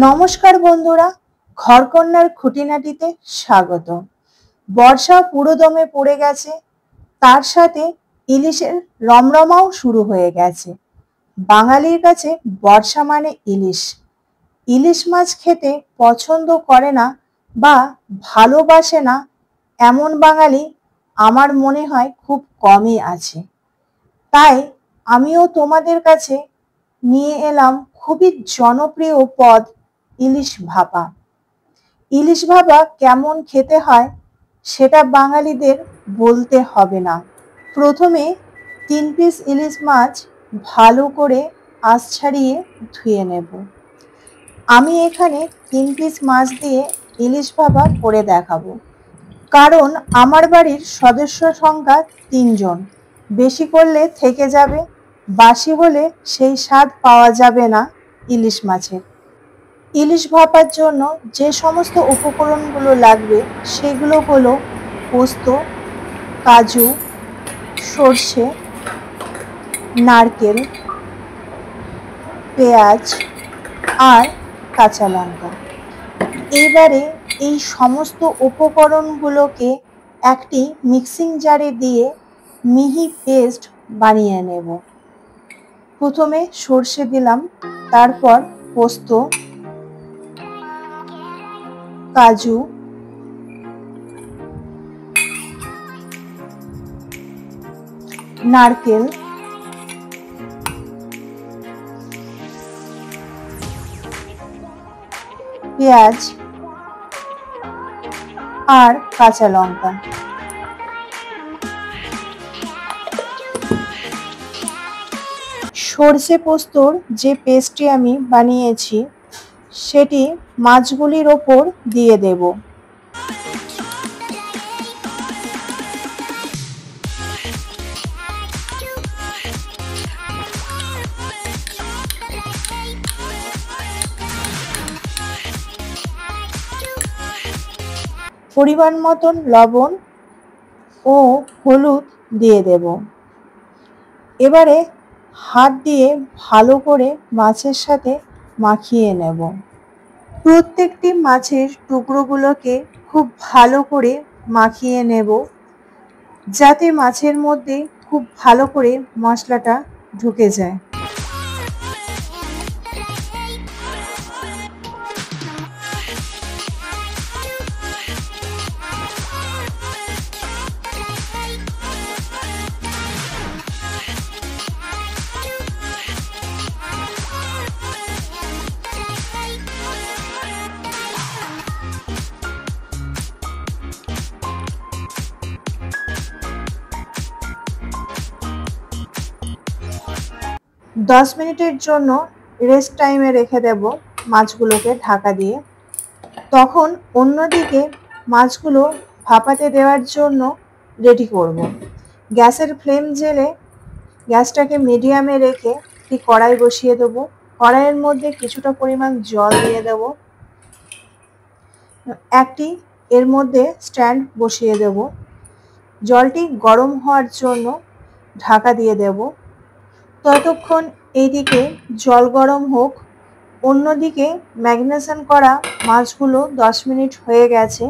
নমস্কার বন্ধুরা, ঘরকন্যার খুঁটিনাটিতে স্বাগত। বর্ষা পুরোদমে পড়ে গেছে, তার সাথে ইলিশের রমরমাও শুরু হয়ে গেছে। বাঙালির কাছে বর্ষা মানে ইলিশ। ইলিশ মাছ খেতে পছন্দ করে না বা ভালোবাসে না এমন বাঙালি আমার মনে হয় খুব কমই আছে। তাই আমিও তোমাদের কাছে নিয়ে এলাম খুবই জনপ্রিয় পদ, ইলিশ ভাপা। ইলিশ ভাপা কেমন খেতে হয় সেটা বাঙালিদের বলতে হবে না। প্রথমে 3 পিস ইলিশ মাছ ভালো করে আঁশ ছাড়িয়ে ধুয়ে নেব। আমি এখানে 3 পিস মাছ দিয়ে ইলিশ ভাপা করে দেখাবো, কারণ আমার বাড়ির সদস্য সংখ্যা 3 জন। বেশি করলে থেকে যাবে, বাসি হলে সেই স্বাদ পাওয়া যাবে না ইলিশ মাছের। ইলিশ ভাপার জন্য যে সমস্ত উপকরণগুলো লাগবে সেগুলো হলো পোস্ত, কাজু, সর্ষে, নারকেল, পেঁয়াজ আর কাঁচা লঙ্কা। এবারে এই সমস্ত উপকরণগুলোকে একটি মিক্সিং জারে দিয়ে মিহি পেস্ট বানিয়ে নেব। প্রথমে সর্ষে দিলাম, তারপর পোস্ত, কাজু, নারকেল, পেঁয়াজ আর কাঁচা লঙ্কা। সর্ষে পোস্তর যে পেস্টটি আমি বানিয়েছি সেটি মাছগুলির ওপর দিয়ে দেব। পরিমাণ মতন লবণ ও হলুদ দিয়ে দেব। এবারে হাত দিয়ে ভালো করে মাছের সাথে মাখিয়ে নেব। প্রত্যেকটি মাছের টুকরোগুলোকে খুব ভালো করে মাখিয়ে নেব, যাতে মাছের মধ্যে খুব ভালো করে মশলাটা ঢুকে যায়। দশ মিনিটের জন্য রেস্ট টাইমে রেখে দেব মাছগুলোকে ঢাকা দিয়ে। তখন অন্যদিকে মাছগুলো ভাপাতে দেওয়ার জন্য রেডি করব। গ্যাসের ফ্লেম জেলে গ্যাসটাকে মিডিয়ামে রেখে একটি কড়াই বসিয়ে দেবো। কড়াইয়ের মধ্যে কিছুটা পরিমাণ জল দিয়ে দেব। একটি এর মধ্যে স্ট্যান্ড বসিয়ে দেব। জলটি গরম হওয়ার জন্য ঢাকা দিয়ে দেব। ততক্ষণ এইদিকে জল গরম হোক। অন্যদিকে ম্যারিনেশন করা মাছগুলো 10 মিনিট হয়ে গেছে।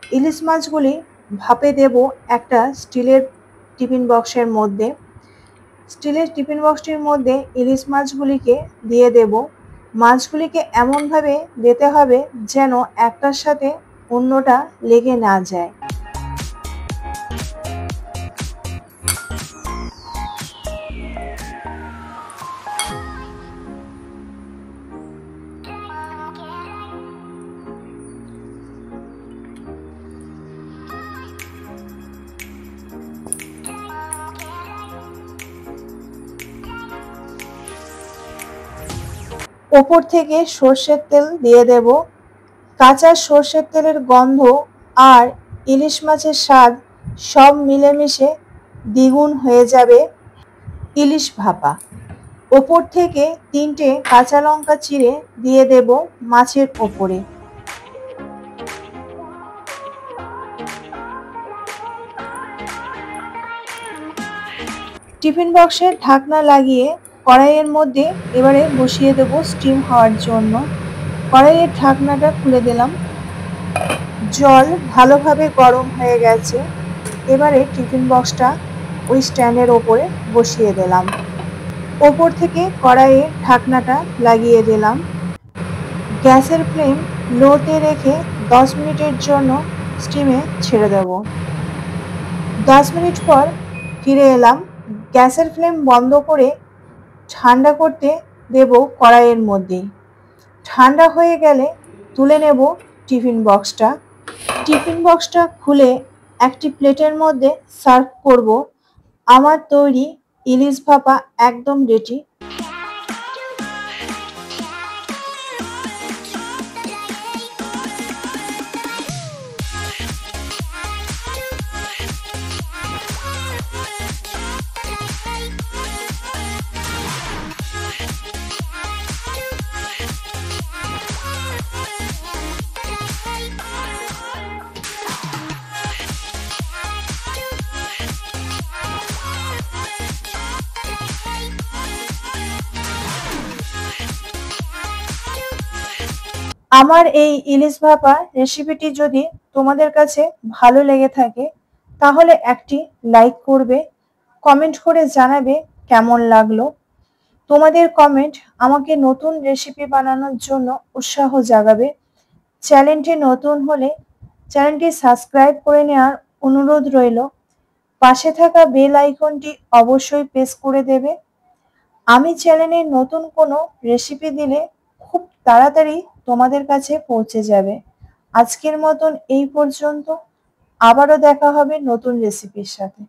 ইলিশ মাছগুলি ভাপে দেব একটা স্টিলের টিফিন বক্সের মধ্যে। স্টিলের টিফিন বক্সটির মধ্যে ইলিশ মাছগুলিকে দিয়ে দেব। মাছগুলিকে এমনভাবে দিতে হবে যেন একটার সাথে অন্যটা লেগে না যায়। ওপর থেকে সর্ষের তেল দিয়ে দেব। কাঁচা সর্ষের তেলের গন্ধ আর ইলিশ মাছের স্বাদ সব মিলেমিশে দ্বিগুণ হয়ে যাবে ইলিশ ভাপা। ওপর থেকে 3টে কাঁচা লঙ্কা চিড়ে দিয়ে দেব মাছের ওপরে। টিফিন বক্সের ঢাকনা লাগিয়ে কড়াইয়ের মধ্যে এবারে বসিয়ে দেব স্টিম হওয়ার জন্য। কড়াইয়ের ঢাকনাটা খুলে দিলাম। জল ভালোভাবে গরম হয়ে গেছে। এবারে টিফিন বক্সটা ওই স্ট্যান্ডের ওপরে বসিয়ে দিলাম। ওপর থেকে কড়াইয়ের ঢাকনাটা লাগিয়ে দিলাম। গ্যাসের ফ্লেম লোতে রেখে 10 মিনিটের জন্য স্টিমে ছেড়ে দেব। 10 মিনিট পর ফিরে এলাম। গ্যাসের ফ্লেম বন্ধ করে ঠান্ডা করতে দেব কড়াইয়ের মধ্যেই। ঠান্ডা হয়ে গেলে তুলে নেব টিফিন বক্সটা। টিফিন বক্সটা খুলে একটি প্লেটের মধ্যে সার্ভ করব। আমার তৈরি ইলিশ ভাপা একদম রেডি। আমার এই ইলিশ ভাপা রেসিপিটি যদি তোমাদের কাছে ভালো লেগে থাকে তাহলে একটি লাইক করবে, কমেন্ট করে জানাবে কেমন লাগলো। তোমাদের কমেন্ট আমাকে নতুন রেসিপি বানানোর জন্য উৎসাহ জাগাবে। চ্যানেলটি নতুন হলে চ্যানেলটি সাবস্ক্রাইব করে নেওয়ার অনুরোধ রইল। পাশে থাকা বেল আইকনটি অবশ্যই প্রেস করে দেবে। আমি চ্যানেলে নতুন কোনো রেসিপি দিলে খুব তাড়াতাড়ি তোমাদের কাছে পৌঁছে যাবে। আজকের মতন এই পর্যন্ত। আবারও দেখা হবে নতুন রেসিপির সাথে।